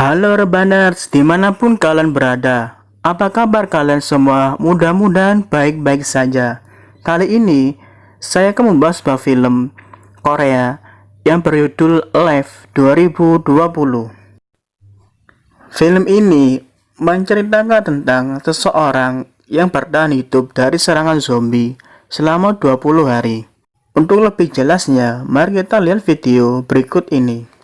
Halo Rebaners, dimanapun kalian berada. Apa kabar kalian semua? Mudah-mudahan baik-baik saja. Kali ini, saya akan membahas sebuah film Korea yang berjudul Live 2020. Film ini menceritakan tentang seseorang yang bertahan hidup dari serangan zombie selama 20 hari. Untuk lebih jelasnya, mari kita lihat video berikut ini.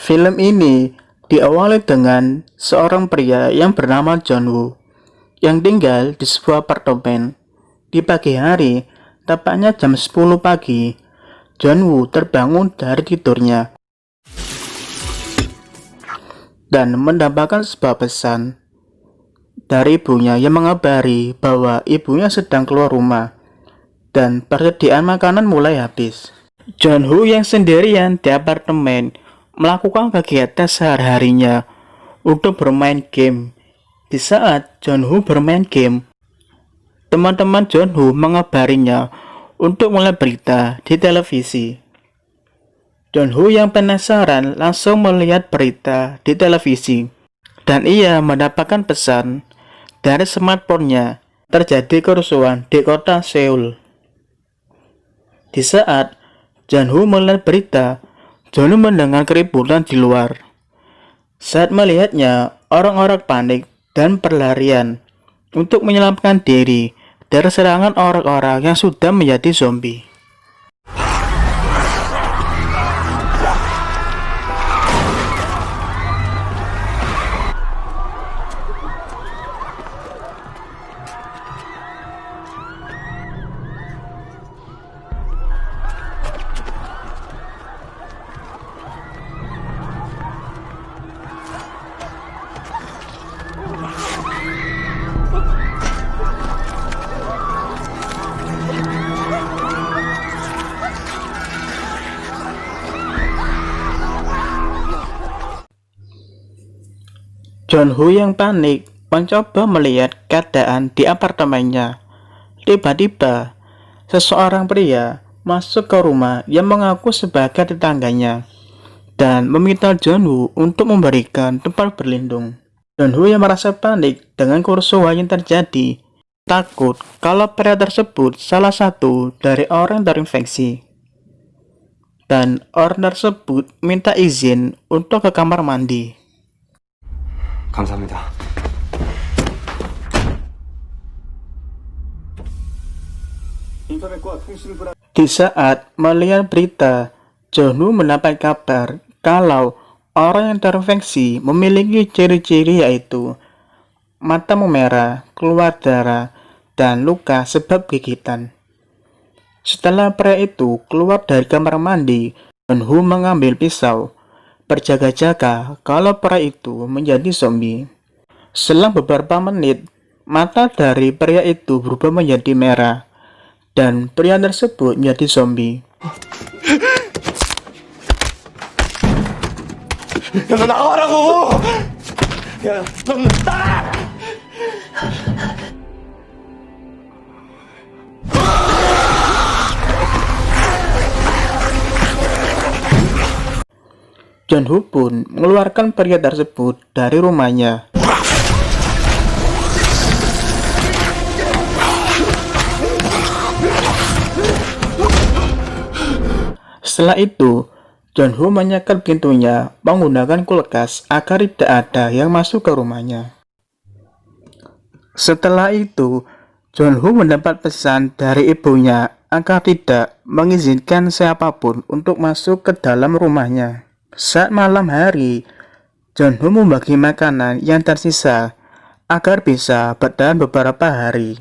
Film ini diawali dengan seorang pria yang bernama John Woo yang tinggal di sebuah apartemen. Di pagi hari, tepatnya jam 10 pagi, John Woo terbangun dari tidurnya dan mendapatkan sebuah pesan dari ibunya yang mengabari bahwa ibunya sedang keluar rumah dan persediaan makanan mulai habis. John Woo yang sendirian di apartemen melakukan kegiatan sehari-harinya untuk bermain game. Di saat John Woo bermain game, teman-teman John Woo mengabarinya untuk melihat berita di televisi. John Woo yang penasaran langsung melihat berita di televisi dan ia mendapatkan pesan dari smartphone-nya terjadi kerusuhan di kota Seoul. Di saat John Woo melihat berita, John Woo mendengar keributan di luar. Saat melihatnya, orang-orang panik dan berlarian untuk menyelamatkan diri dari serangan orang-orang yang sudah menjadi zombie. John Woo yang panik mencoba melihat keadaan di apartemennya. Tiba-tiba, seseorang pria masuk ke rumah yang mengaku sebagai tetangganya dan meminta John Woo untuk memberikan tempat berlindung. John Woo yang merasa panik dengan kerusuhan yang terjadi, takut kalau pria tersebut salah satu dari orang terinfeksi. Dan orang tersebut minta izin untuk ke kamar mandi. 감사합니다. Di saat melihat berita, John Woo mendapat kabar kalau orang yang terinfeksi memiliki ciri-ciri yaitu mata memerah, keluar darah, dan luka sebab gigitan. Setelah pria itu keluar dari kamar mandi, John Woo mengambil pisau, berjaga-jaga kalau pria itu menjadi zombie. Selang beberapa menit, mata dari pria itu berubah menjadi merah, dan pria tersebut menjadi zombie. 야, 너 나가라고! 야, 너 나가! John Woo pun mengeluarkan pria tersebut dari rumahnya. Setelah itu, John Woo menyekat pintunya menggunakan kulkas agar tidak ada yang masuk ke rumahnya. Setelah itu, John Woo mendapat pesan dari ibunya agar tidak mengizinkan siapapun untuk masuk ke dalam rumahnya. Saat malam hari, John Woo membagi makanan yang tersisa agar bisa bertahan beberapa hari.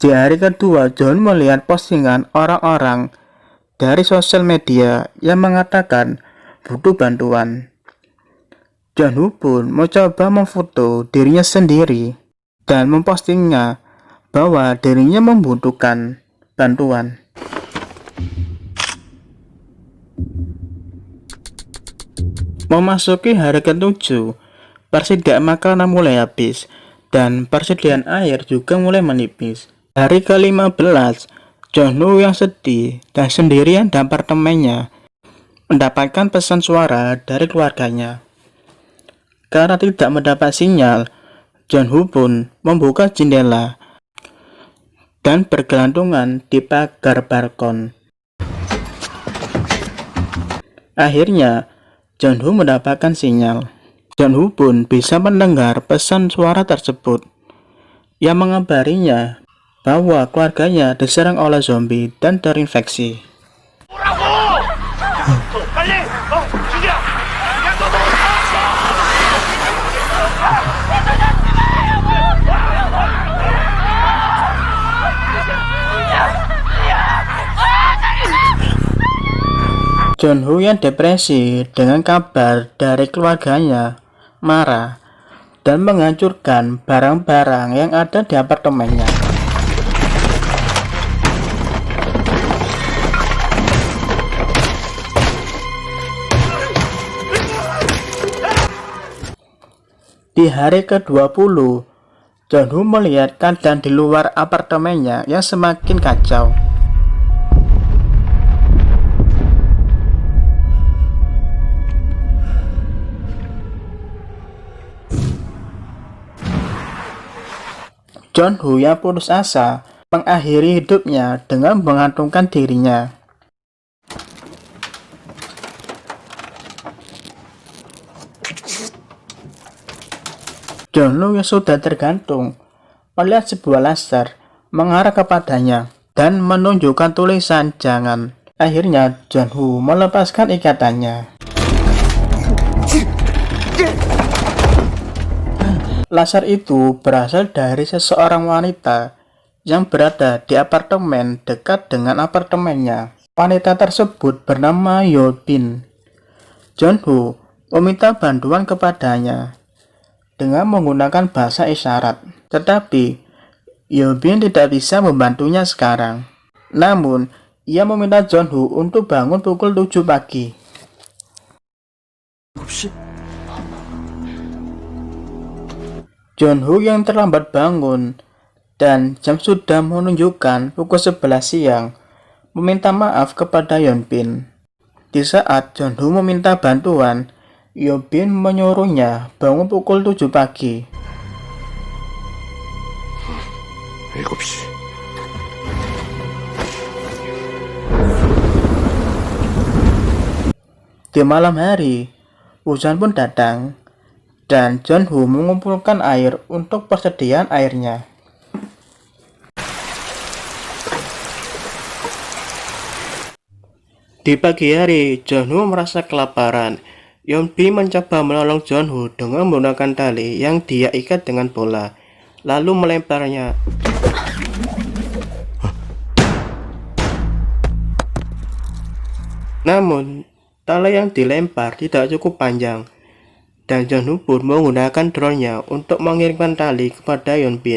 Di hari kedua, John melihat postingan orang-orang dari sosial media yang mengatakan butuh bantuan. John Woo pun mencoba memfoto dirinya sendiri dan mempostingnya bahwa dirinya membutuhkan bantuan. Memasuki hari ke-7, persediaan makanan mulai habis dan persediaan air juga mulai menipis. Hari ke-15, John Woo yang sedih dan sendirian di apartemennya mendapatkan pesan suara dari keluarganya. Karena tidak mendapat sinyal, John Woo pun membuka jendela dan bergelantungan di pagar balkon. Akhirnya, John Woo mendapatkan sinyal. John Woo pun bisa mendengar pesan suara tersebut yang mengabarinya bahwa keluarganya diserang oleh zombie dan terinfeksi. John Woo yang depresi dengan kabar dari keluarganya marah dan menghancurkan barang-barang yang ada di apartemennya. Di hari ke-20, John Woo melihat keadaan di luar apartemennya yang semakin kacau. John Woo yang putus asa mengakhiri hidupnya dengan mengantungkan dirinya. John Woo yang sudah tergantung melihat sebuah laser mengarah kepadanya dan menunjukkan tulisan jangan. Akhirnya John Woo melepaskan ikatannya. Laser itu berasal dari seseorang wanita yang berada di apartemen dekat dengan apartemennya. Wanita tersebut bernama Yo Bin. John Woo meminta bantuan kepadanya dengan menggunakan bahasa isyarat, tetapi Yo Bin tidak bisa membantunya sekarang. Namun, ia meminta John Woo untuk bangun pukul 7 pagi. John Woo yang terlambat bangun dan jam sudah menunjukkan pukul 11 siang meminta maaf kepada Yeon Bin. Di saat John Woo meminta bantuan, Yeon Bin menyuruhnya bangun pukul 7 pagi. Di malam hari, hujan pun datang dan John Woo mengumpulkan air untuk persediaan airnya. Di pagi hari, John Woo merasa kelaparan. Yeon Bin mencoba menolong John Woo dengan menggunakan tali yang dia ikat dengan bola, lalu melemparnya. Namun, tali yang dilempar tidak cukup panjang, dan John Woo pun menggunakan drone-nya untuk mengirimkan tali kepada Yeon Bin.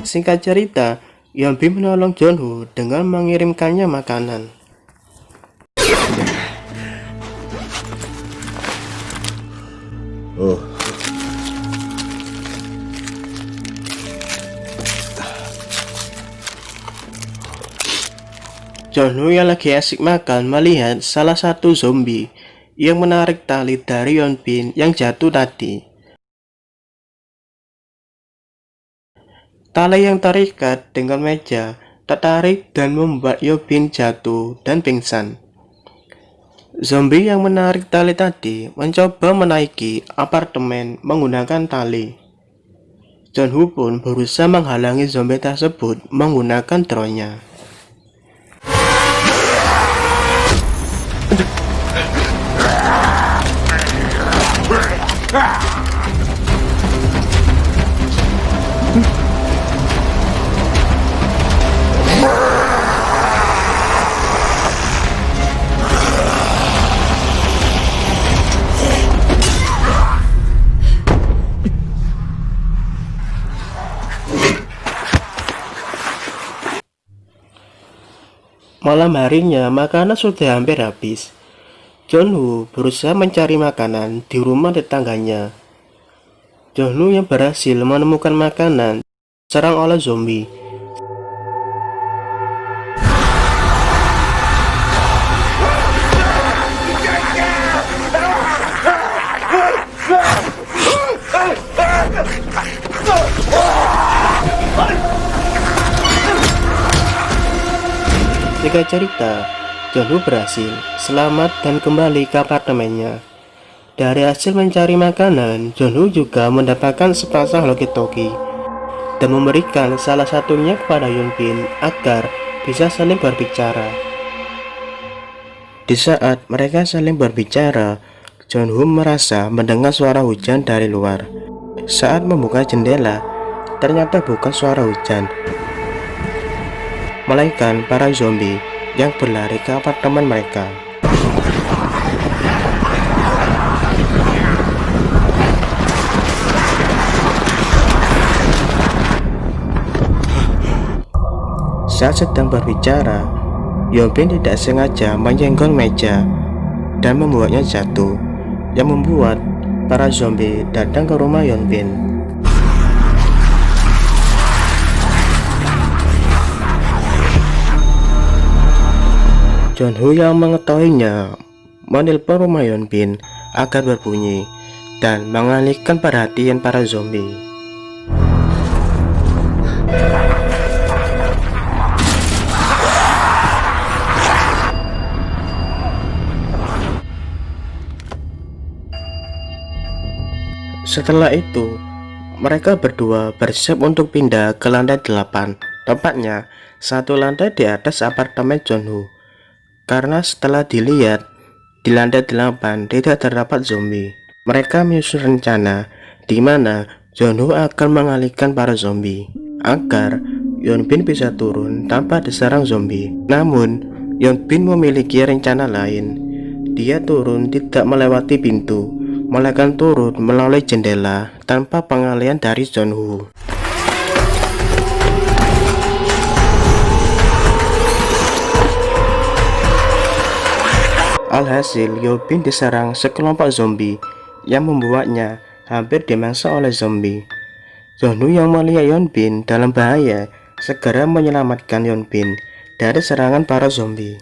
Singkat cerita, Yeon Bin menolong John Woo dengan mengirimkannya makanan. John Woo yang lagi asik makan melihat salah satu zombie yang menarik tali dari Yeon Bin yang jatuh tadi. Tali yang terikat dengan meja tertarik dan membuat Yeon Bin jatuh dan pingsan. Zombie yang menarik tali tadi mencoba menaiki apartemen menggunakan tali. John Woo pun berusaha menghalangi zombie tersebut menggunakan drone-nya. Malam harinya, makanan sudah hampir habis. Jonwoo berusaha mencari makanan di rumah tetangganya. Jonwoo yang berhasil menemukan makanan diserang oleh zombie. Singkat cerita, Jonwoo berhasil selamat dan kembali ke apartemennya. Dari hasil mencari makanan, Jonwoo juga mendapatkan sepasang walkie-talkie dan memberikan salah satunya kepada Yeonbin agar bisa saling berbicara. Di saat mereka saling berbicara, Jonwoo merasa mendengar suara hujan dari luar. Saat membuka jendela, ternyata bukan suara hujan, melainkan para zombie yang berlari ke apartemen mereka. Saat sedang berbicara, Yeonbin tidak sengaja menyenggol meja dan membuatnya jatuh, yang membuat para zombie datang ke rumah Yeonbin. Jonwoo yang mengetahuinya menelpon rumah Yeonbin agar berbunyi dan mengalihkan perhatian para zombie. Setelah itu, mereka berdua bersiap untuk pindah ke lantai 8, tepatnya satu lantai di atas apartemen Jonwoo. Karena setelah dilihat, di lantai 8 tidak terdapat zombie. Mereka menyusun rencana di mana Jonwoo akan mengalihkan para zombie agar Yeonbin bisa turun tanpa diserang zombie. Namun, Yeonbin memiliki rencana lain. Dia turun tidak melewati pintu, melainkan turun melalui jendela tanpa pengalihan dari Jonwoo. Alhasil, Yeonbin diserang sekelompok zombie yang membuatnya hampir dimangsa oleh zombie. Jonwoo yang melihat Yeonbin dalam bahaya segera menyelamatkan Yeonbin dari serangan para zombie.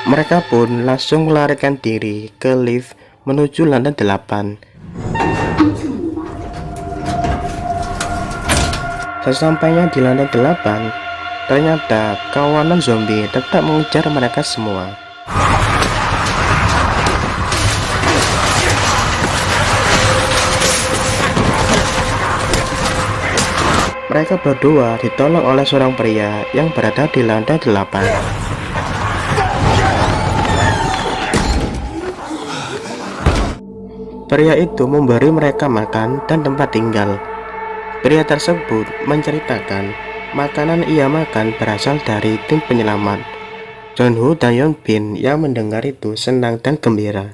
Mereka pun langsung melarikan diri ke lift menuju lantai 8. Sesampainya di lantai 8, ternyata kawanan zombie tetap mengejar mereka semua. Mereka berdua ditolong oleh seorang pria yang berada di lantai 8. Pria itu memberi mereka makan dan tempat tinggal. Pria tersebut menceritakan makanan ia makan berasal dari tim penyelamat. Jonwoo dan Yeonbin yang mendengar itu senang dan gembira.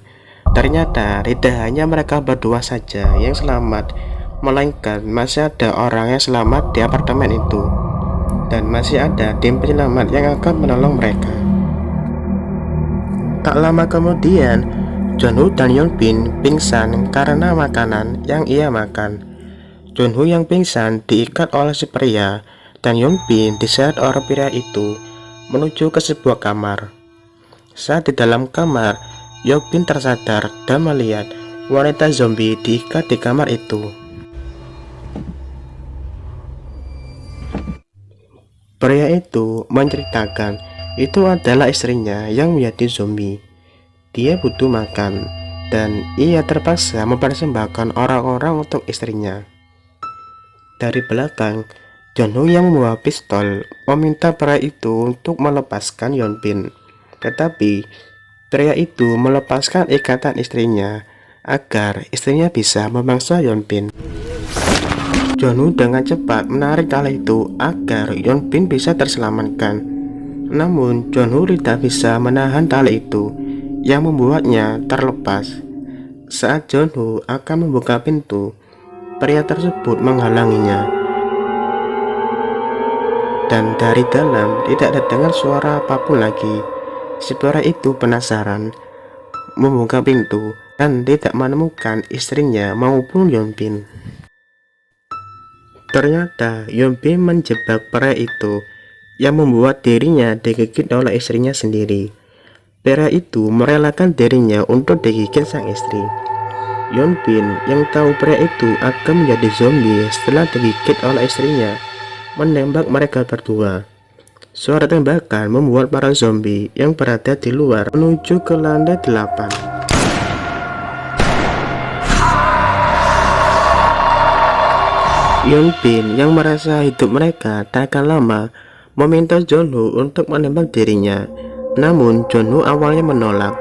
Ternyata tidak hanya mereka berdua saja yang selamat, melainkan masih ada orang yang selamat di apartemen itu, dan masih ada tim penyelamat yang akan menolong mereka. Tak lama kemudian, Jonwoo dan Yeonbin pingsan karena makanan yang ia makan. Jonwoo yang pingsan diikat oleh si pria, dan Yeonbin diseret orang pria itu menuju ke sebuah kamar. Saat di dalam kamar, Yeonbin tersadar dan melihat wanita zombie diikat di kamar itu. Pria itu menceritakan itu adalah istrinya yang menjadi zombie. Dia butuh makan, dan ia terpaksa mempersembahkan orang-orang untuk istrinya. Dari belakang, Jonwoo yang membawa pistol meminta pria itu untuk melepaskan Yeonbin. Tetapi pria itu melepaskan ikatan istrinya agar istrinya bisa memangsa Yeonbin. Jonwoo dengan cepat menarik tali itu agar Yeonbin bisa terselamatkan. Namun Jonwoo tidak bisa menahan tali itu yang membuatnya terlepas. Saat John Woo akan membuka pintu, pria tersebut menghalanginya. Dan dari dalam tidak terdengar suara apapun lagi. Si pria itu penasaran, membuka pintu dan tidak menemukan istrinya maupun Yeonbin. Ternyata Yeonbin menjebak pria itu yang membuat dirinya digigit oleh istrinya sendiri. Pria itu merelakan dirinya untuk digigit sang istri. Yeonbin yang tahu pria itu akan menjadi zombie setelah digigit oleh istrinya, menembak mereka berdua. Suara tembakan membuat para zombie yang berada di luar menuju ke lantai 8. Yeonbin yang merasa hidup mereka tak akan lama meminta John Woo untuk menembak dirinya. Namun John Woo awalnya menolak.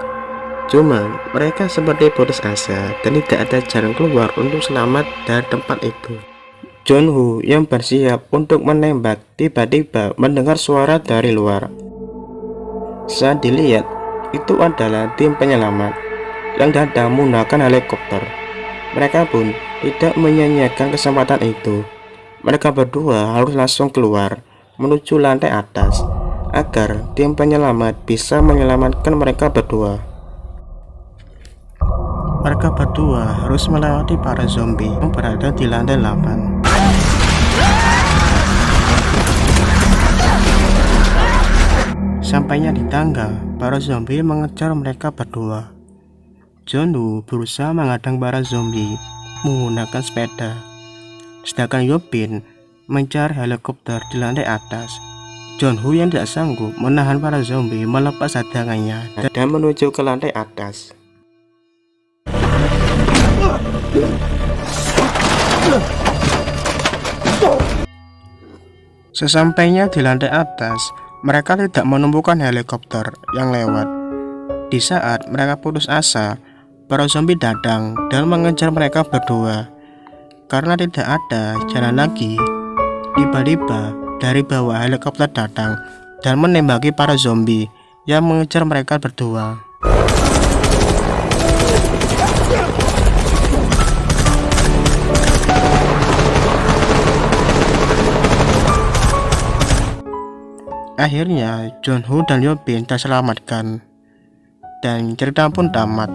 Cuman mereka seperti putus asa dan tidak ada jalan keluar untuk selamat dari tempat itu. John Woo yang bersiap untuk menembak tiba-tiba mendengar suara dari luar. Saat dilihat, itu adalah tim penyelamat yang datang menggunakan helikopter. Mereka pun tidak menyia-nyiakan kesempatan itu. Mereka berdua harus langsung keluar menuju lantai atas agar tim penyelamat bisa menyelamatkan mereka berdua. Mereka berdua harus melewati para zombie yang berada di lantai 8. Sampainya di tangga, para zombie mengejar mereka berdua. John Woo berusaha menghadang para zombie menggunakan sepeda, sedangkan Yeonbin mencari helikopter di lantai atas. John Woo yang tidak sanggup menahan para zombie melepas hadangannya dan menuju ke lantai atas. Sesampainya di lantai atas, mereka tidak menemukan helikopter yang lewat. Di saat mereka putus asa, para zombie datang dan mengejar mereka berdua. Karena tidak ada jalan lagi, tiba-tiba dari bawah helikopter datang dan menembaki para zombie yang mengejar mereka berdua. Akhirnya John Woo dan Yeonbin terselamatkan dan cerita pun tamat.